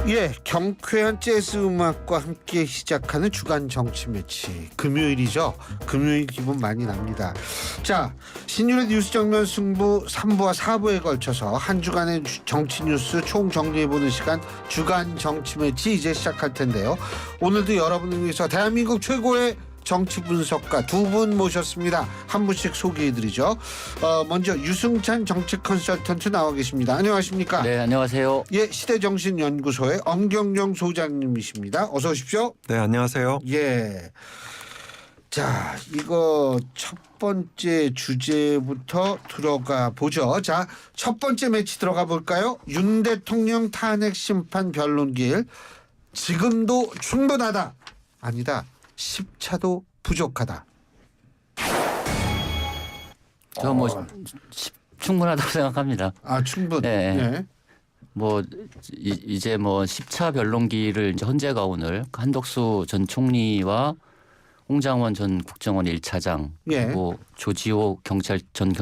예, 경쾌한 재즈 음악과 함께 시작하는 주간 정치 매치. 금요일이죠. 금요일 기분 많이 납니다. 자, 신윤의 뉴스 정면 승부 3부와 4부에 걸쳐서 한 주간의 정치 뉴스 총 정리해보는 시간 주간 정치 매치 이제 시작할 텐데요. 오늘도 여러분을 위해서 대한민국 최고의 정치 분석가 두 분 모셨습니다. 한 분씩 소개해드리죠. 먼저 유승찬 정치 컨설턴트 나와 계십니다. 안녕하십니까? 네, 안녕하세요. 예, 시대정신연구소의 엄경영 소장님이십니다. 어서 오십시오. 네, 안녕하세요. 예. 자, 이거 첫 번째 주제부터 들어가 보죠. 자, 첫 번째 매치 들어가 볼까요? 윤 대통령 탄핵 심판 변론길 지금도 충분하다. 아니다. 10차도 부족하다. 저 충분하다고 생각합니다. 아, 충분. 네. 네. 이제 10차 변론기를 이제 헌재가 오늘 한덕수 전 총리와 홍장원 전 국정원 1차장 예. 그리고 조지호 전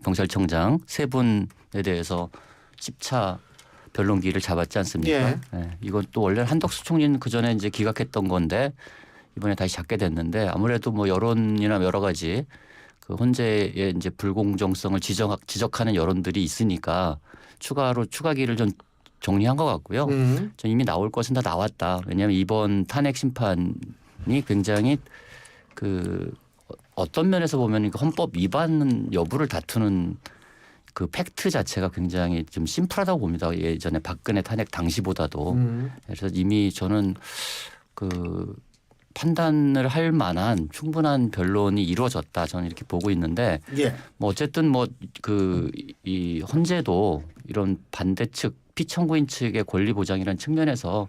경찰청장 세 분에 대해서 10차 변론기를 잡았지 않습니까? 예. 네. 이건 또 원래 한덕수 총리는 그 전에 이제 기각했던 건데 이번에 다시 잡게 됐는데 아무래도 여론이나 여러 가지 그 헌재의 이제 불공정성을 지적하는 여론들이 있으니까 추가기를 좀 정리한 것 같고요. 전 이미 나올 것은 다 나왔다. 왜냐하면 이번 탄핵 심판이 굉장히 그 어떤 면에서 보면 헌법 위반 여부를 다투는 그 팩트 자체가 굉장히 좀 심플하다고 봅니다. 예전에 박근혜 탄핵 당시보다도. 그래서 이미 저는 그 판단을 할 만한 충분한 변론이 이루어졌다. 저는 이렇게 보고 있는데 예. 어쨌든 이 헌재도 이런 반대측 피청구인 측의 권리 보장이라는 측면에서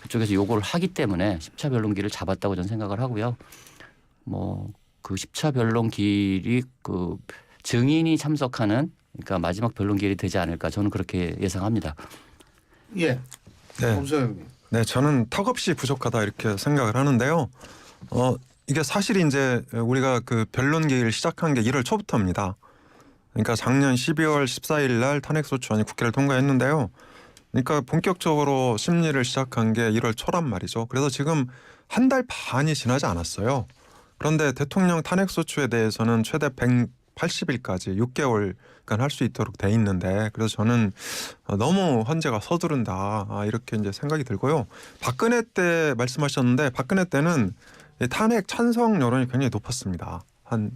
그쪽에서 요구를 하기 때문에 10차 변론기를 잡았다고 저는 생각을 하고요. 그 10차 변론길이 그 증인이 참석하는 그러니까 마지막 변론길이 되지 않을까 저는 그렇게 예상합니다. 예. 네. 검사장님. 네, 저는 턱없이 부족하다 이렇게 생각을 하는데요. 이게 사실 이제 우리가 그 변론기를 시작한 게 1월 초부터입니다. 그러니까 작년 12월 14일 날 탄핵소추안이 국회를 통과했는데요. 그러니까 본격적으로 심리를 시작한 게 1월 초란 말이죠. 그래서 지금 한 달 반이 지나지 않았어요. 그런데 대통령 탄핵소추에 대해서는 최대 180일까지 6개월간 할 수 있도록 돼 있는데 그래서 저는 너무 헌재가 서두른다 이렇게 이제 생각이 들고요. 박근혜 때 말씀하셨는데 박근혜 때는 탄핵 찬성 여론이 굉장히 높았습니다. 한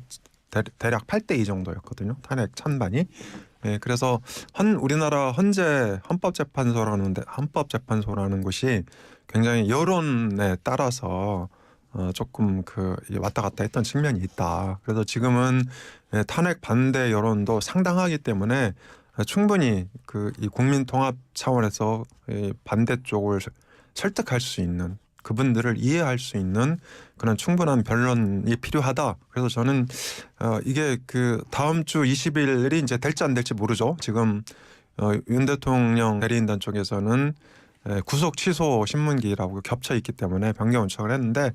대략 8대2 정도였거든요. 탄핵 찬반이. 예, 그래서 우리나라 헌재 헌법재판소라는 곳이 굉장히 여론에 따라서 조금 왔다 갔다 했던 측면이 있다. 그래서 지금은 탄핵 반대 여론도 상당하기 때문에 충분히 이 국민 통합 차원에서 반대쪽을 설득할 수 있는 그분들을 이해할 수 있는 그런 충분한 변론이 필요하다. 그래서 저는 이게 다음 주 20일이 이제 될지 안 될지 모르죠. 지금 윤 대통령 대리인단 쪽에서는 구속 취소 신문기라고 겹쳐 있기 때문에 변경 요청을 했는데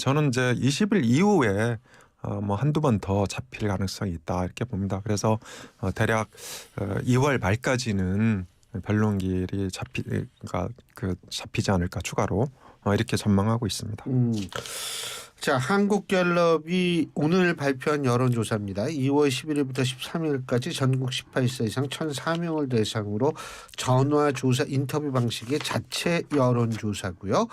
저는 이제 20일 이후에 한두 번 더 잡힐 가능성이 있다 이렇게 봅니다. 그래서 대략 2월 말까지는 변론길이 잡히지 않을까 추가로 이렇게 전망하고 있습니다. 자, 한국갤럽이 오늘 발표한 여론조사입니다. 2월 11일부터 13일까지 전국 18세 이상 1,004명을 대상으로 전화조사 인터뷰 방식의 자체 여론조사고요.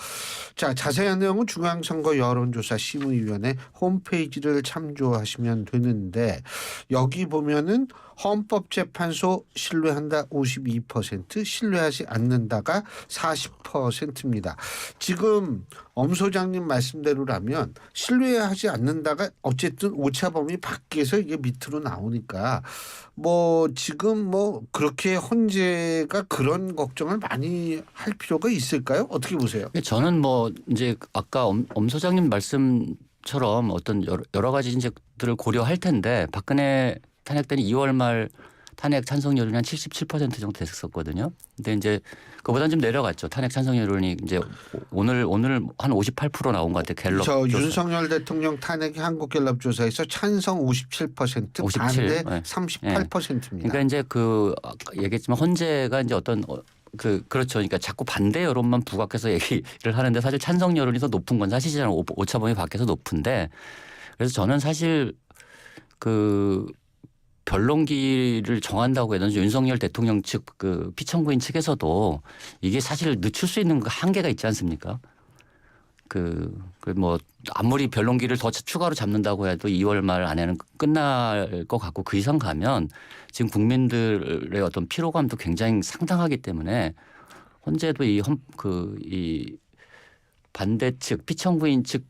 자, 자세한 내용은 중앙선거 여론조사 심의위원회 홈페이지를 참조하시면 되는데 여기 보면은 헌법재판소 신뢰한다 52%, 신뢰하지 않는다가 40%입니다. 지금 엄 소장님 말씀대로라면 신뢰하지 않는다가 어쨌든 오차범위 밖에서 이게 밑으로 나오니까 지금 그렇게 헌재가 그런 걱정을 많이 할 필요가 있을까요? 어떻게 보세요? 저는 이제 아까 엄 소장님 말씀처럼 어떤 여러 가지 이제들을 고려할 텐데 박근혜 탄핵 때는 2월 말 탄핵 찬성률이 한 77% 정도 됐었거든요. 근데 이제 그보다는 좀 내려갔죠. 탄핵 찬성률이 이제 오늘 한 58% 나온 것 같아요. 갤럽 조사. 윤석열 대통령 탄핵 한국갤럽 조사에서 찬성 57%, 57, 반대 38%입니다. 그러니까 이제 아까 얘기했지만 헌재가 이제 어떤 그렇죠. 그러니까 자꾸 반대 여론만 부각해서 얘기를 하는데 사실 찬성 여론이 더 높은 건 사실이잖아요. 오차범위 밖에서 높은데 그래서 저는 사실 그 변론기를 정한다고 해도 윤석열 대통령 측 그 피청구인 측에서도 이게 사실 늦출 수 있는 한계가 있지 않습니까? 뭐 아무리 변론기를 더 추가로 잡는다고 해도 2월 말 안에는 끝날 것 같고 그 이상 가면 지금 국민들의 어떤 피로감도 굉장히 상당하기 때문에 헌재도 이 반대 측 피청구인 측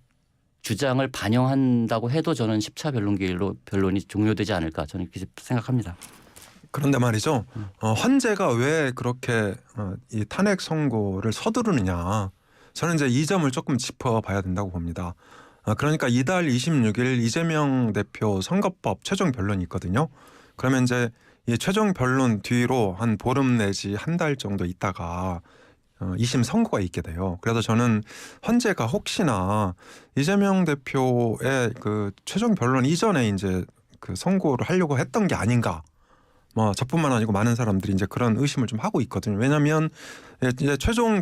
주장을 반영한다고 해도 저는 10차 변론이 종료되지 않을까 저는 그렇게 생각합니다. 그런데 말이죠. 헌재가 왜 그렇게 이 탄핵 선고를 서두르느냐. 저는 이제 이 점을 조금 짚어봐야 된다고 봅니다. 그러니까 이달 26일 이재명 대표 선거법 최종 변론이 있거든요. 그러면 이제 이 최종 변론 뒤로 한 보름 내지 한 달 정도 있다가 2심 선고가 있게 돼요. 그래서 저는 헌재가 혹시나 이재명 대표의 그 최종 변론 이전에 이제 그 선고를 하려고 했던 게 아닌가. 뭐 저뿐만 아니고 많은 사람들이 이제 그런 의심을 좀 하고 있거든요. 왜냐하면 이제 최종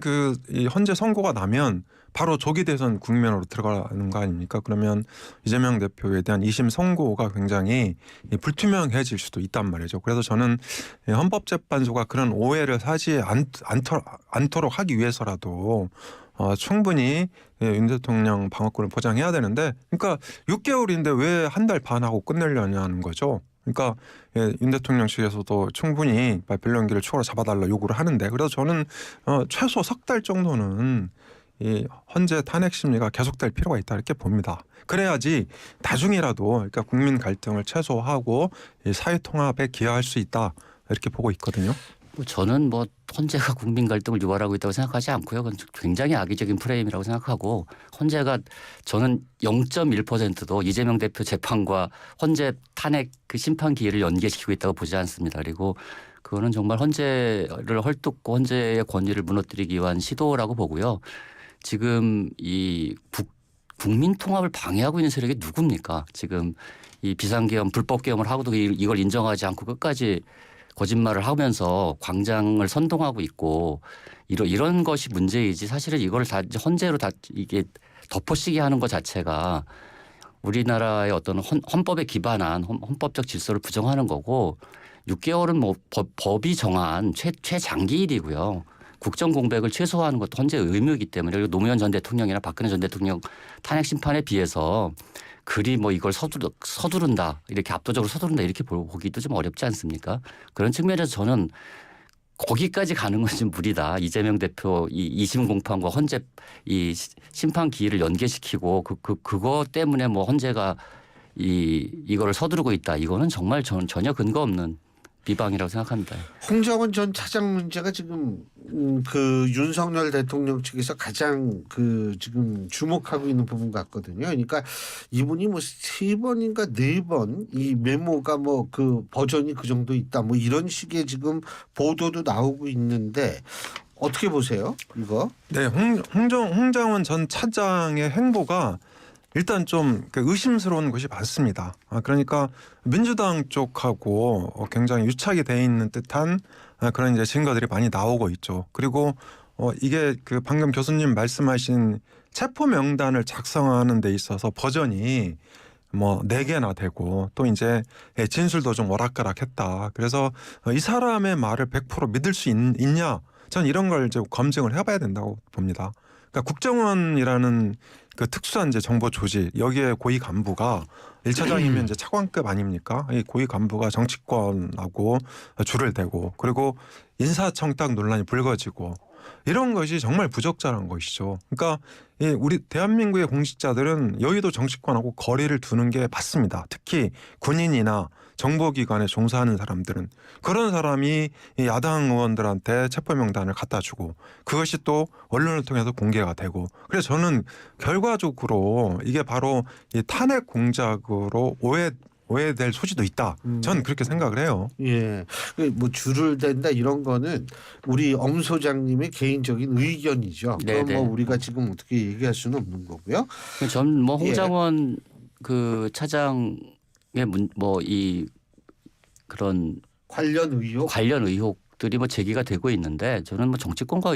이 헌재 선고가 나면 바로 조기 대선 국면으로 들어가는 거 아닙니까? 그러면 이재명 대표에 대한 2심 선고가 굉장히 불투명해질 수도 있단 말이죠. 그래서 저는 헌법재판소가 그런 오해를 사지 않도록 하기 위해서라도 충분히 윤 대통령 방어권을 보장해야 되는데, 그러니까 6개월인데 왜 한 달 반 하고 끝내려냐는 거죠. 그러니까 윤 대통령 측에서도 충분히 변론기를 추가로 잡아달라 요구를 하는데, 그래서 저는 최소 석 달 정도는 이 헌재 탄핵 심리가 계속될 필요가 있다 이렇게 봅니다. 그래야지 나중이라도 그러니까 국민 갈등을 최소화하고 사회 통합에 기여할 수 있다 이렇게 보고 있거든요. 저는 뭐 헌재가 국민 갈등을 유발하고 있다고 생각하지 않고요. 그건 굉장히 악의적인 프레임이라고 생각하고, 헌재가 저는 0.1%도 이재명 대표 재판과 헌재 탄핵 그 심판 기회를 연계시키고 있다고 보지 않습니다. 그리고 그거는 정말 헌재를 헐뜯고 헌재의 권위를 무너뜨리기 위한 시도라고 보고요. 지금 이 국민 통합을 방해하고 있는 세력이 누굽니까? 지금 이 비상계엄 불법계엄을 하고도 이걸 인정하지 않고 끝까지 거짓말을 하면서 광장을 선동하고 있고 이런 것이 문제이지, 사실은 이걸 다 헌재로 다 이게 덮어씌게 하는 것 자체가 우리나라의 어떤 헌법에 기반한 헌법적 질서를 부정하는 거고, 6개월은 뭐 법이 정한 최장기일이고요. 국정 공백을 최소화하는 것도 헌재의 의무이기 때문에, 그리고 노무현 전 대통령이나 박근혜 전 대통령 탄핵 심판에 비해서 그리 뭐 이걸 서두른다, 이렇게 압도적으로 서두른다 이렇게 보기도 좀 어렵지 않습니까? 그런 측면에서 저는 거기까지 가는 건 좀 무리다. 이재명 대표 이 2심 공판과 헌재 이 심판 기일을 연계시키고 그거 때문에 뭐 헌재가 이거를 서두르고 있다. 이거는 정말 전혀 근거 없는 비방이라고 생각합니다. 홍정원 전 차장 문제가 지금 그 윤석열 대통령 측에서 가장 그 지금 주목하고 있는 부분 같거든요. 그러니까 이분이 뭐 3번인가 4번 이 메모가 뭐 그 버전이 그 정도 있다, 뭐 이런 식의 지금 보도도 나오고 있는데 어떻게 보세요, 이거? 네, 홍정원 전 차장의 행보가 일단 좀 의심스러운 것이 많습니다. 그러니까 민주당 쪽하고 굉장히 유착이 돼 있는 듯한 그런 이제 증거들이 많이 나오고 있죠. 그리고 이게 그 방금 교수님 말씀하신 체포 명단을 작성하는 데 있어서 버전이 뭐 4개나 되고, 또 이제 진술도 좀 오락가락했다. 그래서 이 사람의 말을 100% 믿을 수 있냐? 전 이런 걸 이제 검증을 해봐야 된다고 봅니다. 그러니까 국정원이라는 그 특수한 이제 정보 조직, 여기에 고위 간부가 1차장이면 이제 차관급 아닙니까? 이 고위 간부가 정치권하고 줄을 대고, 그리고 인사청탁 논란이 불거지고, 이런 것이 정말 부적절한 것이죠. 그러니까 우리 대한민국의 공직자들은 여의도 정치권하고 거리를 두는 게 맞습니다. 특히 군인이나 정보기관에 종사하는 사람들은, 그런 사람이 이 야당 의원들한테 체포 명단을 갖다 주고 그것이 또 언론을 통해서 공개가 되고, 그래서 저는 결과적으로 이게 바로 이 탄핵 공작으로 오해될 소지도 있다. 저는 그렇게 생각을 해요. 예, 뭐 줄을 댄다 이런 거는 우리 엄 소장님의 개인적인 의견이죠. 그럼 뭐 우리가 지금 어떻게 얘기할 수는 없는 거고요. 전 뭐 홍정원 그 차장의 뭐 이 그런 관련 의혹들이 의혹들이 뭐 제기가 되고 있는데 저는 뭐 정치권과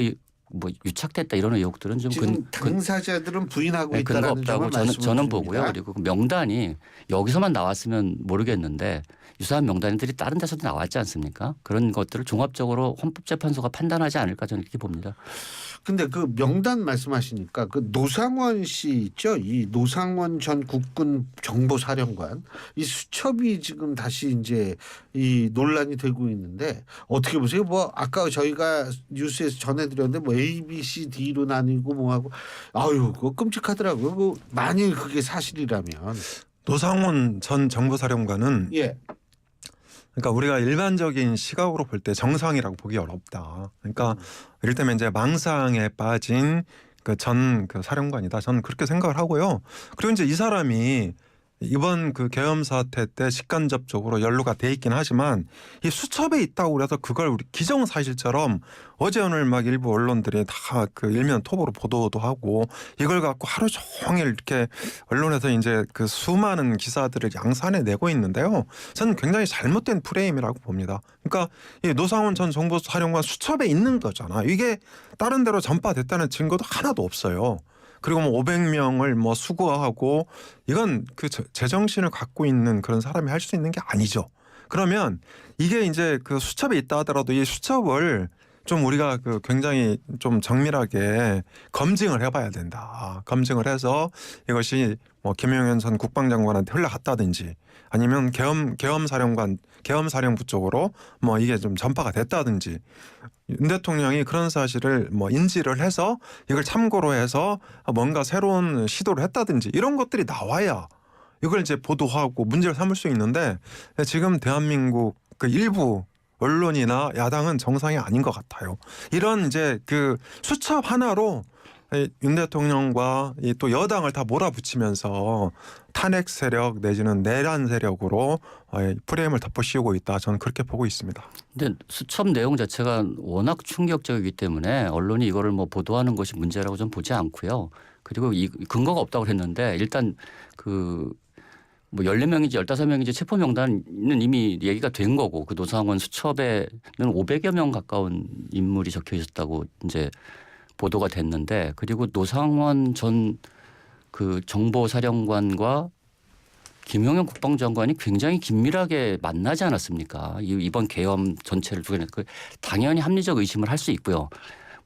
뭐 유착됐다 이런 의혹들은 좀 지금 당사자들은 부인하고 근거 있다라는 없다고 점을 저는 보고요. 말씀드립니다. 그리고 그 명단이 여기서만 나왔으면 모르겠는데 유사한 명단들이 다른 데서도 나왔지 않습니까? 그런 것들을 종합적으로 헌법재판소가 판단하지 않을까 저는 이렇게 봅니다. 근데 그 명단 말씀하시니까 그 노상원 씨 있죠? 이 노상원 전 국군 정보사령관 이 수첩이 지금 다시 이제 이 논란이 되고 있는데 어떻게 보세요? 뭐 아까 저희가 뉴스에서 전해드렸는데 뭐 A, B, C, D로 나뉘고 뭐하고 아유 그거 끔찍하더라고요. 그 만일 그게 사실이라면 노상원 전 정보사령관은 예. 그러니까 우리가 일반적인 시각으로 볼 때 정상이라고 보기 어렵다. 그러니까 이를테면 이제 망상에 빠진 그 전 그 사령관이다. 저는 그렇게 생각을 하고요. 그리고 이제 이 사람이 이번 그 계엄 사태 때 직간접적으로 연루가 돼 있긴 하지만 이 수첩에 있다고 그래서 그걸 우리 기정사실처럼 어제 오늘 막 일부 언론들이 다 그 일면 톱으로 보도도 하고 이걸 갖고 하루 종일 이렇게 언론에서 이제 그 수많은 기사들을 양산해 내고 있는데요. 저는 굉장히 잘못된 프레임이라고 봅니다. 그러니까 이 노상원 전 정보사령관 수첩에 있는 거잖아. 이게 다른 데로 전파됐다는 증거도 하나도 없어요. 그리고 뭐 500명을 뭐 수거하고 이건 그 제정신을 갖고 있는 그런 사람이 할 수 있는 게 아니죠. 그러면 이게 이제 그 수첩에 있다 하더라도 이 수첩을 좀 우리가 그 굉장히 좀 정밀하게 검증을 해봐야 된다. 검증을 해서 이것이 뭐 김용현 전 국방장관한테 흘러갔다든지 아니면 계엄사령부 쪽으로 뭐 이게 좀 전파가 됐다든지 윤 대통령이 그런 사실을 뭐 인지를 해서 이걸 참고로 해서 뭔가 새로운 시도를 했다든지 이런 것들이 나와야 이걸 이제 보도하고 문제를 삼을 수 있는데 지금 대한민국 그 일부 언론이나 야당은 정상이 아닌 것 같아요. 이런 이제 그 수첩 하나로 윤 대통령과 또 여당을 다 몰아붙이면서 탄핵 세력 내지는 내란 세력으로 프레임을 덮어씌우고 있다. 저는 그렇게 보고 있습니다. 근데 수첩 내용 자체가 워낙 충격적이기 때문에 언론이 이거를 뭐 보도하는 것이 문제라고 좀 보지 않고요. 그리고 이 근거가 없다고 그랬는데 일단 그 뭐 14명인지 15명인지 체포 명단은 이미 얘기가 된 거고 그 노상원 수첩에는 500여 명 가까운 인물이 적혀 있었다고 이제 보도가 됐는데 그리고 노상원 전 그 정보사령관과 김용현 국방장관이 굉장히 긴밀하게 만나지 않았습니까? 이번 계엄 전체를 두고 당연히 합리적 의심을 할 수 있고요.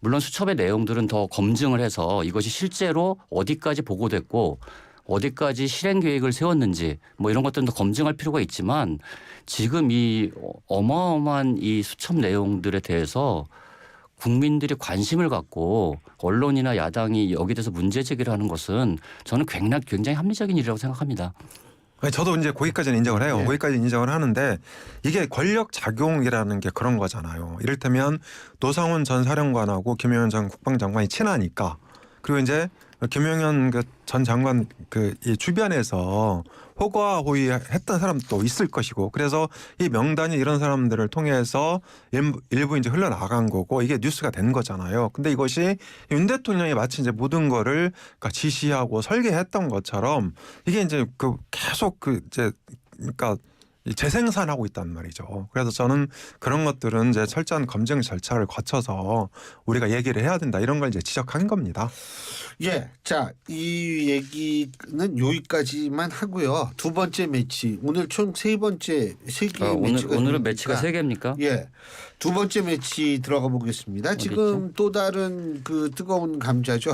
물론 수첩의 내용들은 더 검증을 해서 이것이 실제로 어디까지 보고됐고 어디까지 실행 계획을 세웠는지 뭐 이런 것들은 더 검증할 필요가 있지만 지금 이 어마어마한 이 수첩 내용들에 대해서 국민들이 관심을 갖고 언론이나 야당이 여기에 대해서 문제 제기를 하는 것은 저는 굉장히 합리적인 일이라고 생각합니다. 저도 이제 거기까지는 인정을 해요. 네. 거기까지는 인정을 하는데 이게 권력 작용이라는 게 그런 거잖아요. 이를테면 노상원 전 사령관하고 김용현 전 국방장관이 친하니까 그리고 이제 김용현 그 전 장관 그 이 주변에서 호가호위했던 사람도 있을 것이고 그래서 이 명단이 이런 사람들을 통해서 일부 이제 흘러나간 거고 이게 뉴스가 된 거잖아요. 근데 이것이 윤 대통령이 마치 이제 모든 거를 그러니까 지시하고 설계했던 것처럼 이게 이제 그 계속 그 이제 그러니까 재생산하고 있단 말이죠. 그래서 저는 그런 것들은 이제 철저한 검증 절차를 거쳐서 우리가 얘기를 해야 된다 이런 걸 이제 지적한 겁니다. 예, 자, 이 얘기는 여기까지만 하고요. 두 번째 매치 오늘 총 세 개의 매치가 오늘은 매치가 있으니까. 3개입니까? 예, 두 번째 매치 들어가 보겠습니다. 지금 또 다른 그 뜨거운 감자죠.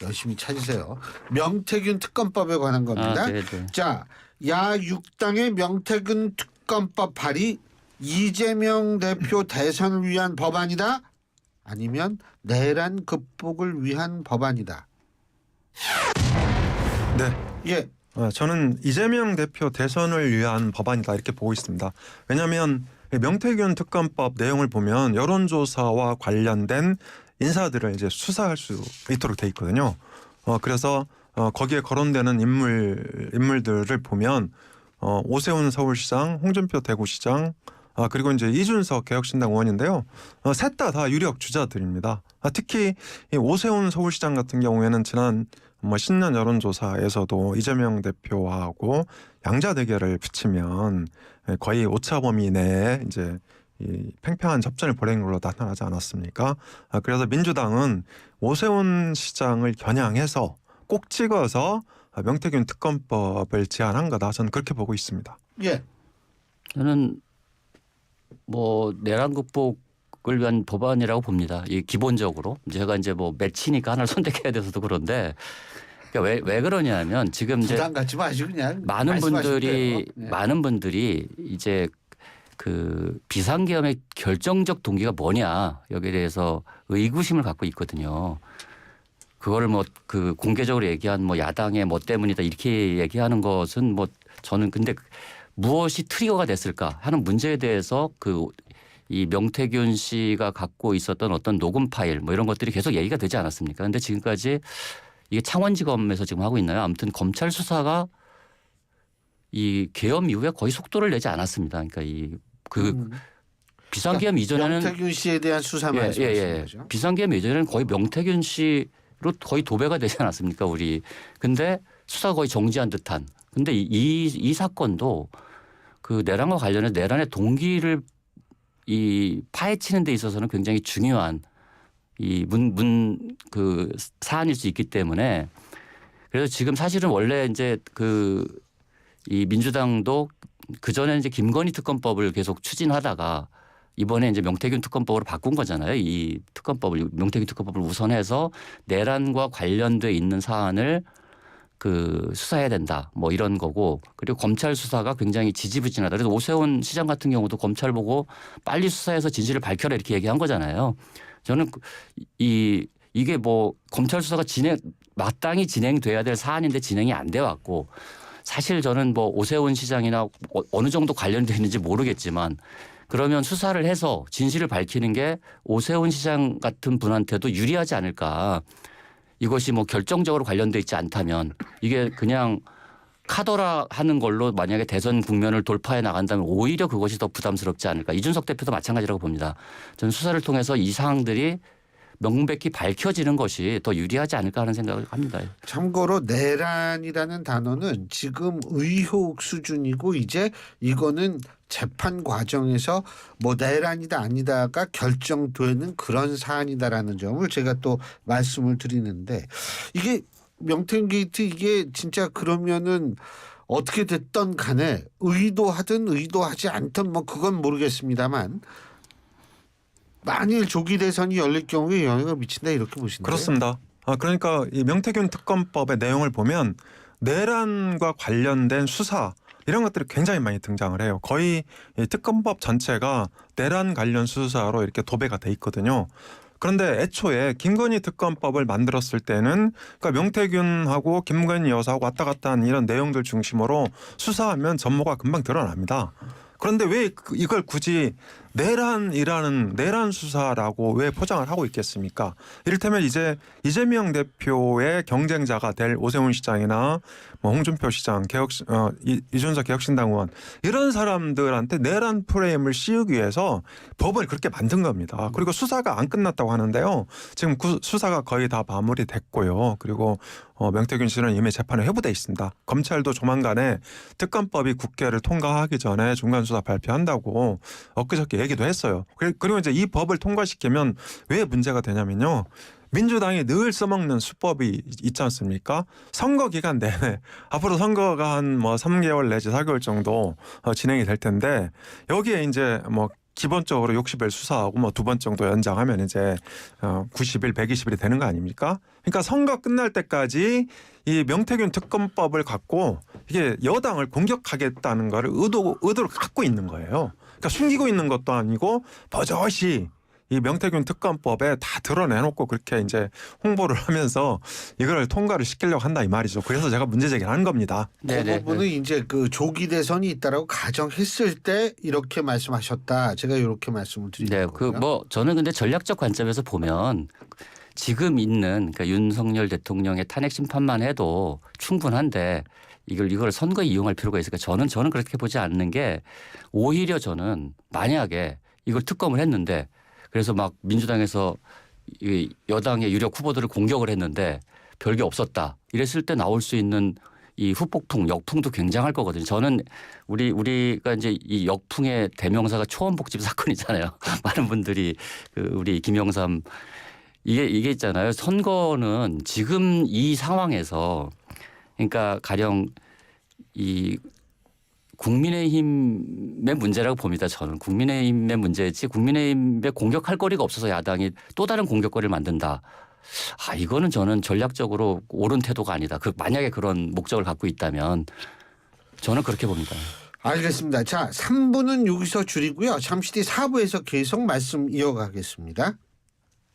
열심히 찾으세요. 명태균 특검법에 관한 겁니다. 네네. 자, 야 6당의 명태균 특검법 발의 이재명 대표 대선을 위한 법안이다? 아니면 내란 극복을 위한 법안이다? 네. 예. 저는 이재명 대표 대선을 위한 법안이다 이렇게 보고 있습니다. 왜냐하면 명태균 특검법 내용을 보면 여론조사와 관련된 인사들을 이제 수사할 수 있도록 돼 있거든요. 그래서 거기에 거론되는 인물들을 보면 오세훈 서울시장, 홍준표 대구시장, 그리고 이제 이준석 개혁신당 의원인데요. 셋 다 유력 주자들입니다. 특히 이 오세훈 서울시장 같은 경우에는 지난 신년 여론조사에서도 이재명 대표하고 양자 대결을 붙이면 거의 오차 범위 내에 이제 이 팽팽한 접전을 벌이는 걸로 나타나지 않았습니까? 그래서 민주당은 오세훈 시장을 겨냥해서 꼭 찍어서 명태균 특검법을 제안한 거다. 저는 그렇게 보고 있습니다. 예. 저는 뭐 내란 극복을 위한 법안이라고 봅니다. 이 기본적으로 제가 이제 뭐 매치니까 하나를 선택해야 돼서도 그런데 그러니까 왜 그러냐면 지금 이제 부담 갖지 마시고 그냥 많은 분들이 네. 많은 분들이 이제 그 비상계엄의 결정적 동기가 뭐냐 여기에 대해서 의구심을 갖고 있거든요. 그거를 뭐 그 공개적으로 얘기한 뭐 야당의 뭐 때문이다 이렇게 얘기하는 것은 뭐 저는 근데 무엇이 트리거가 됐을까 하는 문제에 대해서 그 이 명태균 씨가 갖고 있었던 어떤 녹음 파일 뭐 이런 것들이 계속 얘기가 되지 않았습니까? 근데 지금까지 이게 창원지검에서 지금 하고 있나요? 아무튼 검찰 수사가 이 계엄 이후에 거의 속도를 내지 않았습니다. 그러니까 이 그 비상계엄 이전에는 명태균 씨에 대한 수사 말씀하시는 거죠. 비상계엄 이전에는 거의 명태균 씨로 거의 도배가 되지 않았습니까? 우리 근데 수사가 거의 정지한 듯한. 근데 이 사건도 그 내란과 관련해서 내란의 동기를 이 파헤치는 데 있어서는 굉장히 중요한 이 그 사안일 수 있기 때문에 그래서 지금 사실은 원래 이제 그 이 민주당도 그 전에 이제 김건희 특검법을 계속 추진하다가 이번에 이제 명태균 특검법으로 바꾼 거잖아요. 이 특검법을 명태균 특검법을 우선해서 내란과 관련돼 있는 사안을 그 수사해야 된다. 뭐 이런 거고 그리고 검찰 수사가 굉장히 지지부진하다. 그래서 오세훈 시장 같은 경우도 검찰 보고 빨리 수사해서 진실을 밝혀라 이렇게 얘기한 거잖아요. 저는 이게 뭐 검찰 수사가 마땅히 진행돼야 될 사안인데 진행이 안 돼 왔고 사실 저는 뭐 오세훈 시장이나 어느 정도 관련돼 있는지 모르겠지만 그러면 수사를 해서 진실을 밝히는 게 오세훈 시장 같은 분한테도 유리하지 않을까. 이것이 뭐 결정적으로 관련돼 있지 않다면 이게 그냥 카더라 하는 걸로 만약에 대선 국면을 돌파해 나간다면 오히려 그것이 더 부담스럽지 않을까. 이준석 대표도 마찬가지라고 봅니다. 저는 수사를 통해서 이 사항들이 명백히 밝혀지는 것이 더 유리하지 않을까 하는 생각을 합니다. 참고로 내란이라는 단어는 지금 의혹 수준이고 이제 이거는 재판 과정에서 뭐 내란이다 아니다가 결정되는 그런 사안이다라는 점을 제가 또 말씀을 드리는데 이게 명태균 게이트 이게 진짜 그러면은 어떻게 됐던 간에 의도하든 의도하지 않든 뭐 그건 모르겠습니다만 만일 조기 대선이 열릴 경우에 영향을 미친다 이렇게 보시나요? 그렇습니다. 그러니까 이 명태균 특검법의 내용을 보면 내란과 관련된 수사 이런 것들이 굉장히 많이 등장을 해요. 거의 이 특검법 전체가 내란 관련 수사로 이렇게 도배가 돼 있거든요. 그런데 애초에 김건희 특검법을 만들었을 때는 그러니까 명태균하고 김건희 여사하고 왔다 갔다 한 이런 내용들 중심으로 수사하면 전모가 금방 드러납니다. 그런데 왜 이걸 굳이 내란이라는 내란 수사라고 왜 포장을 하고 있겠습니까? 이를테면 이제 이재명 대표의 경쟁자가 될 오세훈 시장이나 뭐 홍준표 시장, 이준석 개혁신당 의원 이런 사람들한테 내란 프레임을 씌우기 위해서 법을 그렇게 만든 겁니다. 그리고 수사가 안 끝났다고 하는데요. 지금 수사가 거의 다 마무리됐고요. 그리고 명태균 씨는 이미 재판에 회부돼 있습니다. 검찰도 조만간에 특검법이 국회를 통과하기 전에 중간수사 발표한다고 엊그저께 얘기도 했어요. 그리고 이제 이 법을 통과시키면 왜 문제가 되냐면요. 민주당이 늘 써먹는 수법이 있지 않습니까? 선거 기간 내내 앞으로 선거가 한 뭐 3개월 내지 4개월 정도 진행이 될 텐데 여기에 이제 뭐 기본적으로 60일 수사하고 뭐 2번 정도 연장하면 이제 90일, 120일이 되는 거 아닙니까? 그러니까 선거 끝날 때까지 이 명태균 특검법을 갖고 이게 여당을 공격하겠다는 거를 의도를 갖고 있는 거예요. 그러니까 숨기고 있는 것도 아니고 버젓이 이 명태균 특검법에 다 드러내놓고 그렇게 이제 홍보를 하면서 이걸 통과를 시키려고 한다 이 말이죠. 그래서 제가 문제 제기를 한 겁니다. 그 부분은 이제 그 조기 대선이 있다라고 가정했을 때 이렇게 말씀하셨다. 제가 이렇게 말씀을 드리는 거고요. 그 뭐 저는 근데 전략적 관점에서 보면 지금 있는 그러니까 윤석열 대통령의 탄핵 심판만 해도 충분한데 이걸 선거에 이용할 필요가 있을까? 저는 그렇게 보지 않는 게 오히려 저는 만약에 이걸 특검을 했는데 그래서 막 민주당에서 여당의 유력 후보들을 공격을 했는데 별게 없었다. 이랬을 때 나올 수 있는 이 후폭풍, 역풍도 굉장할 거거든요. 저는 우리가 이제 이 역풍의 대명사가 초원복집 사건이잖아요. 많은 분들이 그 우리 김영삼 이게 있잖아요. 선거는 지금 이 상황에서 그러니까 가령 이 국민의힘의 문제라고 봅니다. 저는 국민의힘의 문제지 국민의힘에 공격할 거리가 없어서 야당이 또 다른 공격거리를 만든다. 이거는 저는 전략적으로 옳은 태도가 아니다. 만약에 그런 목적을 갖고 있다면 저는 그렇게 봅니다. 알겠습니다. 자, 3부는 여기서 줄이고요. 잠시 뒤 4부에서 계속 말씀 이어가겠습니다.